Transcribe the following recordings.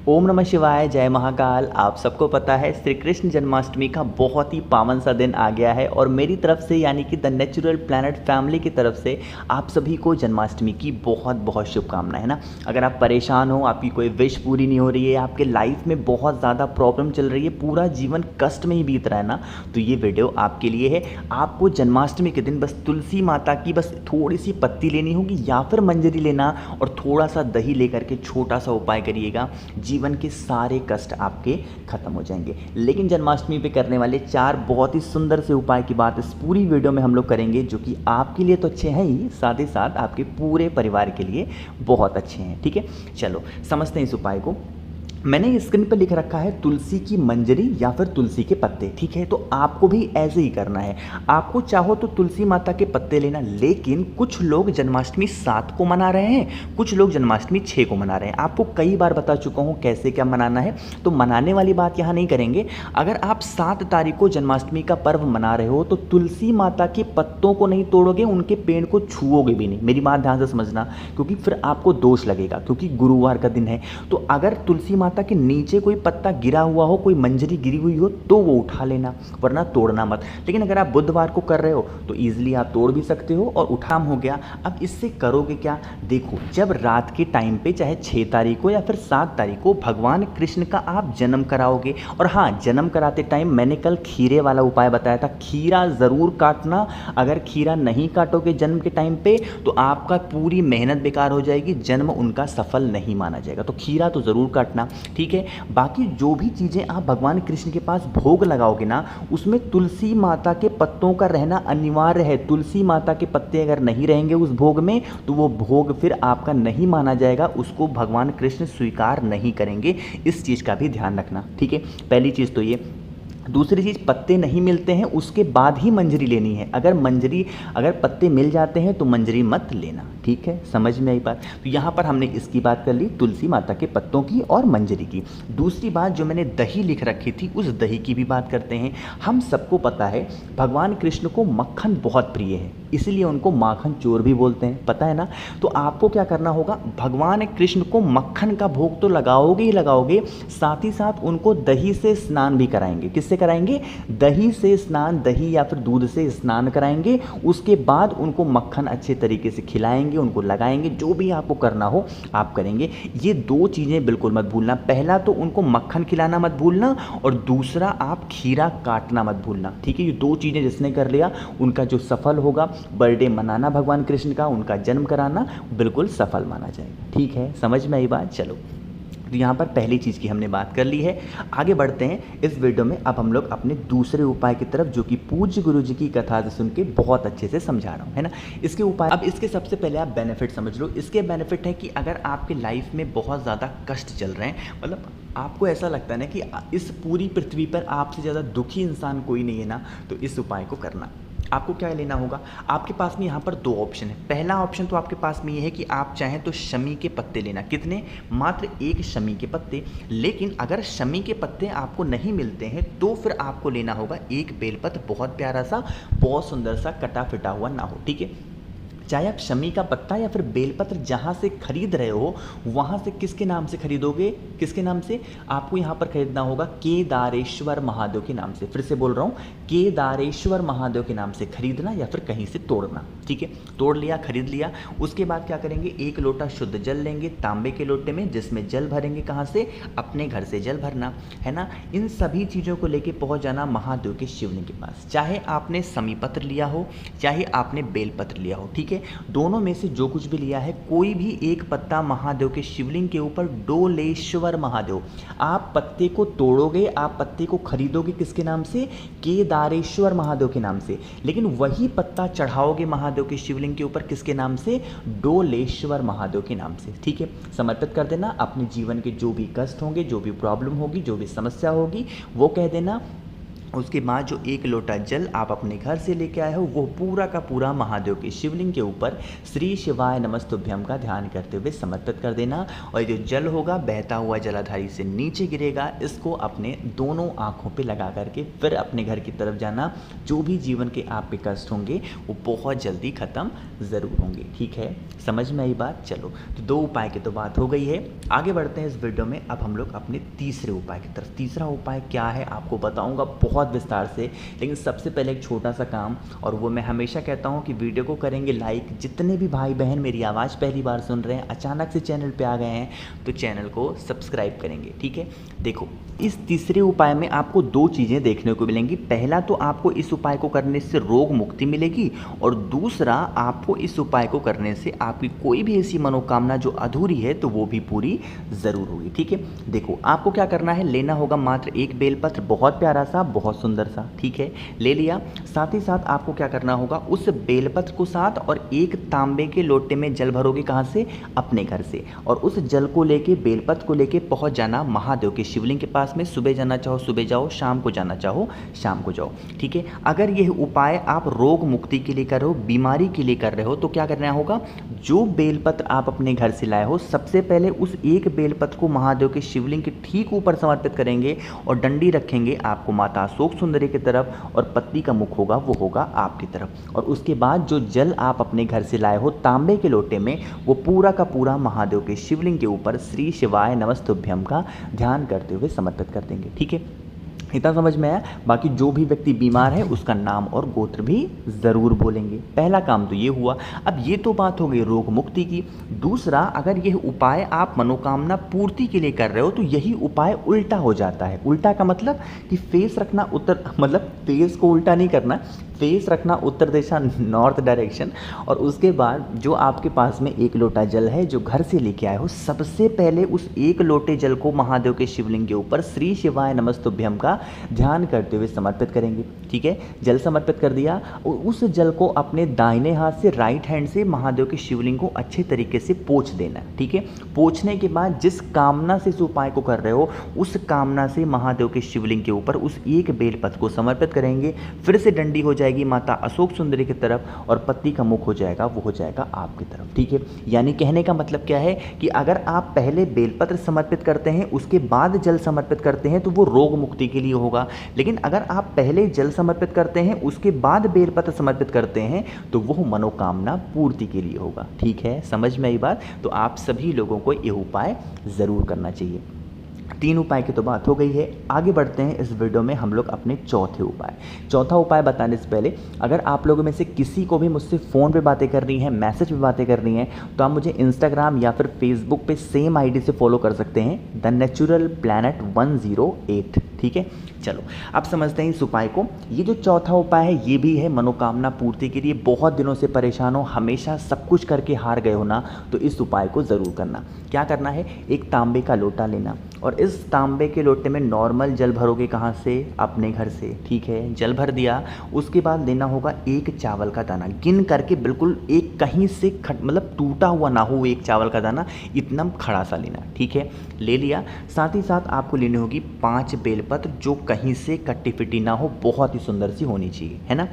ओम नमः शिवाय, जय महाकाल। आप सबको पता है श्री कृष्ण जन्माष्टमी का बहुत ही पावन सा दिन आ गया है और मेरी तरफ से यानी कि द नेचुरल प्लैनेट फैमिली की तरफ से आप सभी को जन्माष्टमी की बहुत बहुत शुभकामनाएं, है ना। अगर आप परेशान हो, आपकी कोई विश पूरी नहीं हो रही है, आपके लाइफ में बहुत ज़्यादा प्रॉब्लम चल रही है, पूरा जीवन कष्ट में ही बीत रहा है ना, तो ये वीडियो आपके लिए है। आपको जन्माष्टमी के दिन बस तुलसी माता की बस थोड़ी सी पत्ती लेनी होगी या फिर मंजरी लेना और थोड़ा सा दही लेकर के छोटा सा उपाय करिएगा, जीवन के सारे कष्ट आपके खत्म हो जाएंगे। लेकिन जन्माष्टमी पे करने वाले 4 बहुत ही सुंदर से उपाय की बात इस पूरी वीडियो में हम लोग करेंगे, जो कि आपके लिए तो अच्छे हैं ही, साथ ही साथ आपके पूरे परिवार के लिए बहुत अच्छे हैं। ठीक है, चलो समझते हैं इस उपाय को। मैंने स्क्रीन पर लिख रखा है तुलसी की मंजरी या फिर तुलसी के पत्ते। ठीक है, तो आपको भी ऐसे ही करना है। आपको चाहो तो तुलसी माता के पत्ते लेना, लेकिन कुछ लोग जन्माष्टमी 7 को मना रहे हैं, कुछ लोग जन्माष्टमी 6 को मना रहे हैं। आपको कई बार बता चुका हूँ कैसे क्या मनाना है, तो मनाने वाली बात यहाँ नहीं करेंगे। अगर आप 7 तारीख को जन्माष्टमी का पर्व मना रहे हो तो तुलसी माता के पत्तों को नहीं तोड़ोगे, उनके पेड़ को छुओगे भी नहीं। मेरी बात ध्यान से समझना, क्योंकि फिर आपको दोष लगेगा, क्योंकि गुरुवार का दिन है। तो अगर तुलसी माता के नीचे कोई पत्ता गिरा हुआ हो, कोई मंजरी गिरी हुई हो, तो वो उठा लेना, वरना तोड़ना मत। लेकिन अगर आप बुधवार को कर रहे हो तो ईजिली आप तोड़ भी सकते हो और उठाम हो गया। अब इससे करोगे क्या, देखो, जब रात के टाइम पे चाहे 6 तारीख को या फिर 7 तारीख को भगवान कृष्ण का आप जन्म कराओगे, और हाँ, जन्म कराते टाइम मैंने कल खीरे वाला उपाय बताया था, खीरा ज़रूर काटना। अगर खीरा नहीं काटोगे जन्म के टाइम पे तो आपका पूरी मेहनत बेकार हो जाएगी, जन्म उनका सफल नहीं माना जाएगा। तो खीरा तो ज़रूर काटना। ठीक है, बाकी जो भी चीज़ें आप भगवान कृष्ण के पास भोग लगाओगे ना, उसमें तुलसी माता के पत्तों का रहना अनिवार्य है। तुलसी माता के पत्ते अगर नहीं रहेंगे उस भोग में तो वो भोग फिर आपका नहीं माना जाएगा, उसको भगवान कृष्ण स्वीकार नहीं करेंगे। इस चीज़ का भी ध्यान रखना। ठीक है, पहली चीज़ तो ये। दूसरी चीज़, पत्ते नहीं मिलते हैं उसके बाद ही मंजरी लेनी है। अगर पत्ते मिल जाते हैं तो मंजरी मत लेना। ठीक है, समझ में आई बात। तो यहाँ पर हमने इसकी बात कर ली, तुलसी माता के पत्तों की और मंजरी की। दूसरी बात जो मैंने दही लिख रखी थी, उस दही की भी बात करते हैं। हम सबको पता है भगवान कृष्ण को मक्खन बहुत प्रिय है, इसीलिए उनको माखन चोर भी बोलते हैं, पता है ना। तो आपको क्या करना होगा, भगवान कृष्ण को मक्खन का भोग तो लगाओगे ही लगाओगे, साथ ही साथ उनको दही से स्नान भी कराएंगे। किससे कराएंगे, दही से स्नान, दही या फिर दूध से स्नान कराएंगे। उसके बाद उनको मक्खन अच्छे तरीके से खिलाएंगे, उनको लगाएंगे, जो भी आपको करना हो आप करेंगे। ये 2 चीज़ें बिल्कुल मत भूलना। पहला तो उनको मक्खन खिलाना मत भूलना, और दूसरा आप खीरा काटना मत भूलना। ठीक है, ये 2 चीज़ें जिसने कर लिया उनका जो सफल होगा, बर्थडे मनाना भगवान कृष्ण का, उनका जन्म कराना बिल्कुल सफल माना जाएगा। ठीक है, समझ में आई बात। चलो, तो यहाँ पर पहली चीज़ की हमने बात कर ली है। आगे बढ़ते हैं इस वीडियो में। अब हम लोग अपने दूसरे उपाय की तरफ, जो कि पूज्य गुरु जी की कथा से सुन के बहुत अच्छे से समझा रहा हूँ, है ना। इसके उपाय, अब इसके सबसे पहले आप बेनिफिट समझ लो। इसके बेनिफिट है कि अगर आपके लाइफ में बहुत ज़्यादा कष्ट चल रहे हैं, मतलब आपको ऐसा लगता है ना कि इस पूरी पृथ्वी पर आपसे ज़्यादा दुखी इंसान कोई नहीं है ना, तो इस उपाय को करना। आपको क्या लेना होगा, आपके पास में यहाँ पर 2 ऑप्शन है। पहला ऑप्शन तो आपके पास में ये है कि आप चाहें तो शमी के पत्ते लेना। कितने, मात्र 1 शमी के पत्ते। लेकिन अगर शमी के पत्ते आपको नहीं मिलते हैं तो फिर आपको लेना होगा 1 बेलपत्र, बहुत प्यारा सा, बहुत सुंदर सा, कटा फिटा हुआ ना हो। ठीक है, चाहे आप शमी का पत्ता या फिर बेलपत्र जहाँ से खरीद रहे हो, वहाँ से किसके नाम से खरीदोगे, किसके नाम से, आपको यहाँ पर खरीदना होगा केदारेश्वर महादेव के नाम से। फिर से बोल रहा हूँ, केदारेश्वर महादेव के नाम से खरीदना या फिर कहीं से तोड़ना। ठीक है, तोड़ लिया, खरीद लिया। उसके बाद क्या करेंगे, 1 लोटा शुद्ध जल लेंगे तांबे के लोटे में, जिसमें जल भरेंगे कहाँ से, अपने घर से जल भरना, है ना। इन सभी चीज़ों को लेके पहुँच जाना महादेव के शिवलिंग के पास। चाहे आपने शमी पत्र लिया हो, चाहे आपने बेलपत्र लिया हो, ठीक है, दोनों में से जो कुछ भी लिया है, कोई भी 1 पत्ता महादेव के शिवलिंग के ऊपर, डोलेश्वर महादेव, आप पत्ते को तोड़ोगे, आप पत्ते को खरीदोगे किसके नाम से, केदारेश्वर महादेव के नाम से। लेकिन वही पत्ता चढ़ाओगे महादेव के शिवलिंग के ऊपर किसके नाम से, डोलेश्वर महादेव के नाम से। ठीक है, समर्पित कर देना। अपने जीवन के जो भी कष्ट होंगे, जो भी प्रॉब्लम होगी, जो भी समस्या होगी, वो कह देना, उसके बाद जो 1 लोटा जल आप अपने घर से लेके आए हो वो पूरा का पूरा महादेव के शिवलिंग के ऊपर श्री शिवाय नमस्तुभ्यम का ध्यान करते हुए समर्पित कर देना। और जो जल होगा बहता हुआ जलाधारी से नीचे गिरेगा, इसको अपने दोनों आँखों पे लगा करके फिर अपने घर की तरफ जाना। जो भी जीवन के आपके कष्ट होंगे वो बहुत जल्दी ख़त्म ज़रूर होंगे। ठीक है, समझ में आई बात? चलो, तो 2 उपाय की तो बात हो गई है। आगे बढ़ते हैं इस वीडियो में। अब हम लोग अपने तीसरे उपाय की तरफ। तीसरा उपाय क्या है आपको बताऊंगा बहुत विस्तार से, लेकिन सबसे पहले एक छोटा सा काम, और वो मैं हमेशा कहता हूँ कि वीडियो को करेंगे लाइक। जितने भी भाई बहन मेरी आवाज़ पहली बार सुन रहे हैं, अचानक से चैनल पे आ गए हैं, तो चैनल को सब्सक्राइब करेंगे। ठीक है, देखो इस तीसरे उपाय में आपको 2 चीज़ें देखने को मिलेंगी। पहला तो आपको इस उपाय को करने से रोग मुक्ति मिलेगी, और दूसरा आपको इस उपाय को करने से आपकी कोई भी ऐसी मनोकामना जो अधूरी है तो वो भी पूरी ज़रूर होगी। ठीक है, देखो आपको क्या करना है, लेना होगा मात्र 1 बेलपत्र, बहुत प्यारा सा, बहुत सुंदर सा। ठीक है, ले लिया। साथ ही साथ आपको क्या करना होगा, उस बेलपत्र को साथ और 1 तांबे के लोटे में जल भरोगे। कहाँ से? अपने घर से। और उस जल को लेके, बेलपत्र को लेके पहुंच जाना महादेव के शिवलिंग के पास में। सुबह जाना चाहो सुबह जाओ, शाम को जाना चाहो शाम को जाओ। ठीक है, अगर यह उपाय आप रोग मुक्ति के लिए कर रहे हो, बीमारी के लिए कर रहे हो, तो क्या करना होगा, जो बेलपत्र आप अपने घर से लाए हो सबसे पहले उस 1 बेलपत्र को महादेव के शिवलिंग के ठीक ऊपर समर्पित करेंगे और डंडी रखेंगे आपको माता अशोक सुंदरी की तरफ, और पत्नी का मुख होगा वो होगा आपकी तरफ। और उसके बाद जो जल आप अपने घर से लाए हो तांबे के लोटे में, वो पूरा का पूरा महादेव के शिवलिंग के ऊपर श्री शिवाय नमस्तुभ्यम का ध्यान करते हुए समर्पित कर देंगे। ठीक है, इतना समझ में आया? बाकी जो भी व्यक्ति बीमार है उसका नाम और गोत्र भी ज़रूर बोलेंगे। पहला काम तो ये हुआ। अब ये तो बात हो गई रोग मुक्ति की। दूसरा, अगर यह उपाय आप मनोकामना पूर्ति के लिए कर रहे हो तो यही उपाय उल्टा हो जाता है। उल्टा का मतलब कि फेस रखना उत्तर, मतलब फेस को उल्टा नहीं करना, फेस रखना उत्तर दिशा, नॉर्थ डायरेक्शन। और उसके बाद जो आपके पास में 1 लोटा जल है जो घर से लेके आए हो, सबसे पहले उस 1 लोटे जल को महादेव के शिवलिंग के ऊपर श्री शिवाय नमस्तुभ्यम का ध्यान करते हुए समर्पित करेंगे। ठीक है, जल समर्पित कर दिया, और उस जल को अपने दाहिने हाथ से, राइट हैंड से महादेव के शिवलिंग को अच्छे तरीके से पोंछ देना। ठीक है, पोंछने के बाद जिस कामना से इस उपाय को कर रहे हो उस कामना से महादेव के शिवलिंग के ऊपर उस 1 बेलपत्र को समर्पित करेंगे। फिर से डंडी हो जाएगी माता अशोक सुंदरी की तरफ, और पति का मुख हो जाएगा वो हो जाएगा आपकी तरफ। ठीक है, यानी कहने का मतलब क्या है कि अगर आप पहले बेलपत्र समर्पित करते हैं उसके बाद जल समर्पित करते हैं तो वो रोग मुक्ति के लिए होगा, लेकिन अगर आप पहले जल समर्पित करते हैं उसके बाद बेलपत्र समर्पित करते हैं तो वो मनोकामना पूर्ति के लिए होगा। ठीक है, समझ में आई बात? तो आप सभी लोगों को ये उपाय ज़रूर करना चाहिए। 3 उपाय की तो बात हो गई है। आगे बढ़ते हैं इस वीडियो में हम लोग अपने चौथा उपाय बताने से पहले, अगर आप लोगों में से किसी को भी मुझसे फ़ोन पे बातें करनी है, मैसेज पे बातें करनी है, तो आप मुझे इंस्टाग्राम या फिर फेसबुक पे सेम आईडी से फॉलो कर सकते हैं, द नेचुरल प्लैनेट 108। ठीक है, चलो अब समझते हैं इस उपाय को। ये जो चौथा उपाय है ये भी है मनोकामना पूर्ति के लिए। बहुत दिनों से परेशान हो, हमेशा सब कुछ करके हार गए हो ना, तो इस उपाय को ज़रूर करना। क्या करना है, 1 तांबे का लोटा लेना, और इस तांबे के लोटे में नॉर्मल जल भरोगे। कहाँ से? अपने घर से। ठीक है, जल भर दिया। उसके बाद लेना होगा 1 चावल का दाना, गिन करके बिल्कुल एक कहीं से मतलब टूटा हुआ ना हो 1 चावल का दाना, इतना खड़ा सा लेना। ठीक है, ले लिया। साथ ही साथ आपको लेनी होगी 5 बेलपत्र जो कहीं से कट्टी फिटी ना हो, बहुत ही सुंदर सी होनी चाहिए, है ना।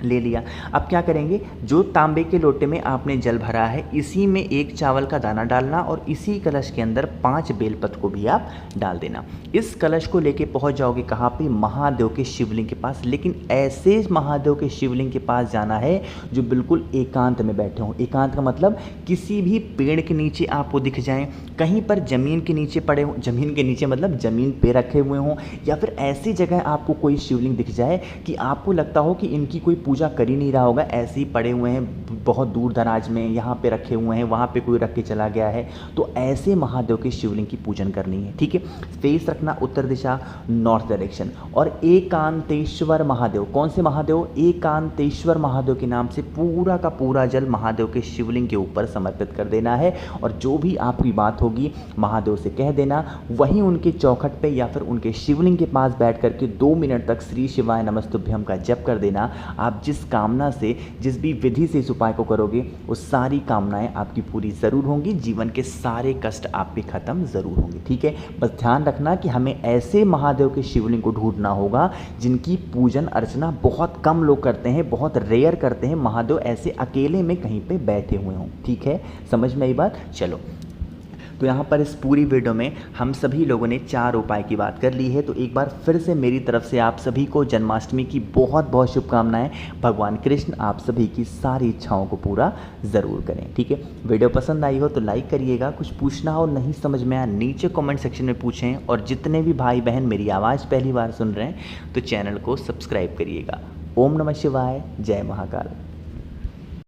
ले लिया। अब क्या करेंगे, जो तांबे के लोटे में आपने जल भरा है इसी में 1 चावल का दाना डालना, और इसी कलश के अंदर 5 बेलपत्र को भी आप डाल देना। इस कलश को लेके पहुंच जाओगे कहाँ पे? महादेव के शिवलिंग के पास, लेकिन ऐसे महादेव के शिवलिंग के पास जाना है जो बिल्कुल एकांत में बैठे हों। एकांत का मतलब किसी भी पेड़ के नीचे आपको दिख जाएं, कहीं पर ज़मीन के नीचे पड़े हों, ज़मीन के नीचे मतलब ज़मीन पे रखे हुए हों, या फिर ऐसी जगह आपको कोई शिवलिंग दिख जाए कि आपको लगता हो कि इनकी कोई पूजा कर ही नहीं रहा होगा, ऐसे ही पड़े हुए हैं बहुत दूर दराज में, यहाँ पे रखे हुए हैं, वहाँ पे कोई रख के चला गया है, तो ऐसे महादेव के शिवलिंग की पूजन करनी है। ठीक है, फेस रखना उत्तर दिशा, नॉर्थ डायरेक्शन, और एकांतेश्वर महादेव। कौन से महादेव? एकांतेश्वर महादेव के नाम से पूरा का पूरा जल महादेव के शिवलिंग के ऊपर समर्पित कर देना है। और जो भी आपकी बात होगी महादेव से कह देना, वहीं उनके चौखट पे या फिर उनके शिवलिंग के पास बैठ करके 2 मिनट तक श्री शिवाय नमस्तुभ्यम का जप कर देना। आप जिस कामना से, जिस भी विधि से इस उपाय को करोगे, वो सारी कामनाएं आपकी पूरी ज़रूर होंगी, जीवन के सारे कष्ट आपके ख़त्म ज़रूर होंगे। ठीक है, बस ध्यान रखना कि हमें ऐसे महादेव के शिवलिंग को ढूंढना होगा जिनकी पूजन अर्चना बहुत कम लोग करते हैं, बहुत रेयर करते हैं। महादेव ऐसे अकेले में कहीं पे बैठे हुए हों। ठीक है, समझ में आई बात? चलो, तो यहाँ पर इस पूरी वीडियो में हम सभी लोगों ने 4 उपाय की बात कर ली है। तो एक बार फिर से मेरी तरफ से आप सभी को जन्माष्टमी की बहुत बहुत शुभकामनाएं। भगवान कृष्ण आप सभी की सारी इच्छाओं को पूरा ज़रूर करें। ठीक है, वीडियो पसंद आई हो तो लाइक करिएगा। कुछ पूछना हो, नहीं समझ में आया, नीचे कमेंट सेक्शन में पूछें। और जितने भी भाई बहन मेरी आवाज़ पहली बार सुन रहे हैं तो चैनल को सब्सक्राइब करिएगा। ओम नमः शिवाय, जय महाकाल।